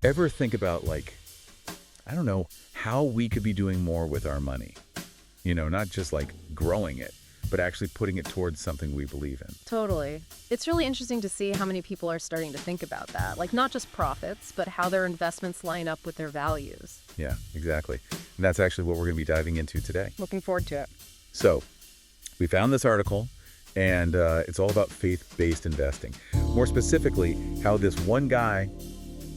Ever think about, like, I don't know, how we could be doing more with our money? Not just like growing it, but actually putting it towards something we believe in. Totally. It's really interesting to see how many people are starting to think about that. Like, not just profits, but how their investments line up with their values. Yeah, exactly. And that's actually what we're going to be diving into today. Looking forward to it. So, we found this article, and it's all about faith-based investing. More specifically, how this one guy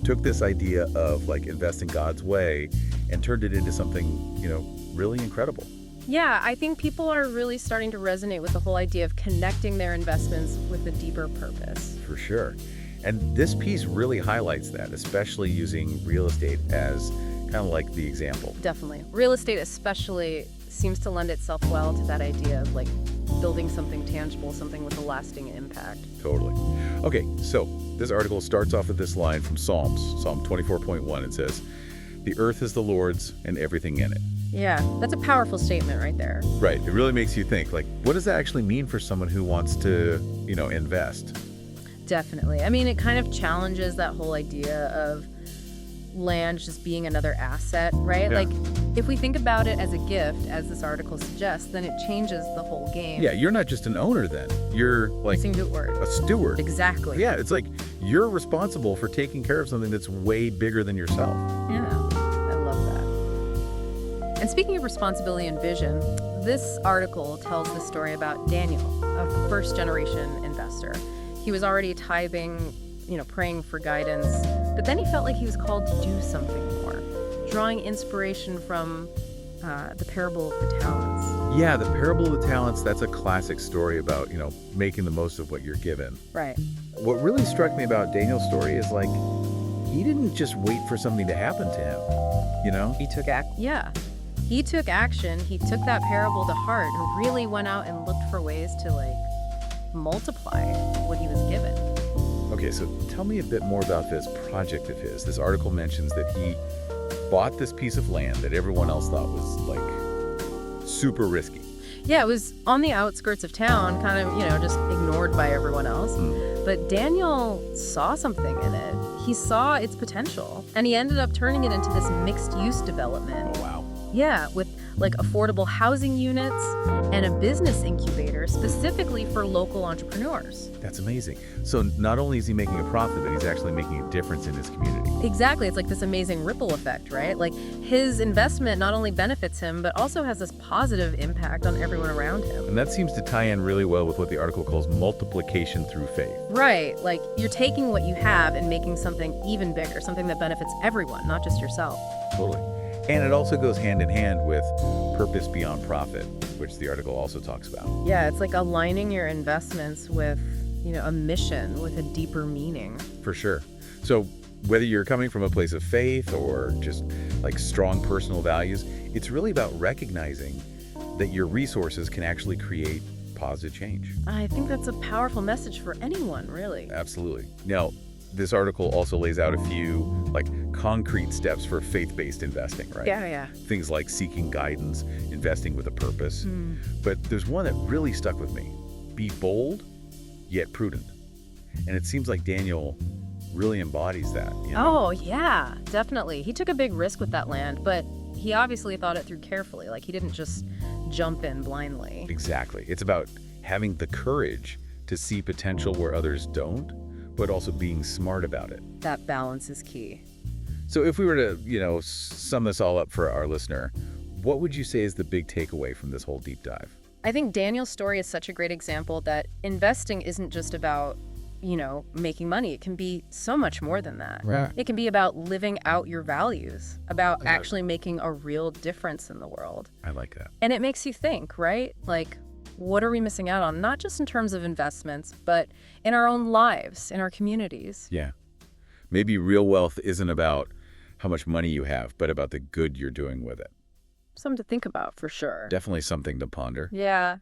took this idea of like investing God's way and turned it into something, really incredible. Yeah, I think people are really starting to resonate with the whole idea of connecting their investments with a deeper purpose. For sure. And this piece really highlights that, especially using real estate as kind of like the example. Definitely. Real estate especially seems to lend itself well to that idea of like building something tangible, something with a lasting impact. Totally. Okay, so this article starts off with this line from Psalm 24.1. It says, "The earth is the Lord's and everything in it." Yeah, that's a powerful statement right there. Right. It really makes you think, like, what does that actually mean for someone who wants to, invest? Definitely. I mean, it kind of challenges that whole idea of land just being another asset, right? Yeah. Like, if we think about it as a gift, as this article suggests, then it changes the whole game. Yeah, you're not just an owner then. You're like Using the word. a steward. Exactly. Yeah, it's like you're responsible for taking care of something that's way bigger than yourself. Yeah, I love that. And speaking of responsibility and vision, this article tells the story about Daniel, a first-generation investor. He was already tithing, praying for guidance, but then he felt like he was called to do something more, drawing inspiration from the parable of the talents. Yeah, the parable of the talents, that's a classic story about, making the most of what you're given. Right. What really struck me about Daniel's story is like, he didn't just wait for something to happen to him, He took He took action. He took that parable to heart and really went out and looked for ways to multiply what he was given. Okay, so tell me a bit more about this project of his. This article mentions that he bought this piece of land that everyone else thought was super risky. Yeah, it was on the outskirts of town, kind of, just ignored by everyone else. But Daniel saw something in it. He saw its potential, and he ended up turning it into this mixed-use development. Oh, wow. Yeah, with affordable housing units and a business incubator specifically for local entrepreneurs. That's amazing. So not only is he making a profit, but he's actually making a difference in his community. Exactly. It's like this amazing ripple effect, right? Like his investment not only benefits him, but also has this positive impact on everyone around him. And that seems to tie in really well with what the article calls multiplication through faith. Right. Like you're taking what you have and making something even bigger, something that benefits everyone, not just yourself. Totally. And it also goes hand in hand with purpose beyond profit, which the article also talks about. Yeah, it's like aligning your investments with, a mission, with a deeper meaning. For sure. So whether you're coming from a place of faith or just strong personal values, it's really about recognizing that your resources can actually create positive change. I think that's a powerful message for anyone, really. Absolutely. Now, this article also lays out a few concrete steps for faith-based investing, right? Yeah. Things like seeking guidance, investing with a purpose. But there's one that really stuck with me. Be bold, yet prudent. And it seems like Daniel really embodies that. Oh, yeah, definitely. He took a big risk with that land, but he obviously thought it through carefully. He didn't just jump in blindly. Exactly. It's about having the courage to see potential where others don't, but also being smart about it. That balance is key. So if we were to, sum this all up for our listener, what would you say is the big takeaway from this whole deep dive? I think Daniel's story is such a great example that investing isn't just about, making money. It can be so much more than that. Right. It can be about living out your values, about actually making a real difference in the world. I like that. And it makes you think, right? What are we missing out on? Not just in terms of investments, but in our own lives, in our communities. Yeah. Maybe real wealth isn't about how much money you have, but about the good you're doing with it. Something to think about, for sure. Definitely something to ponder. Yeah.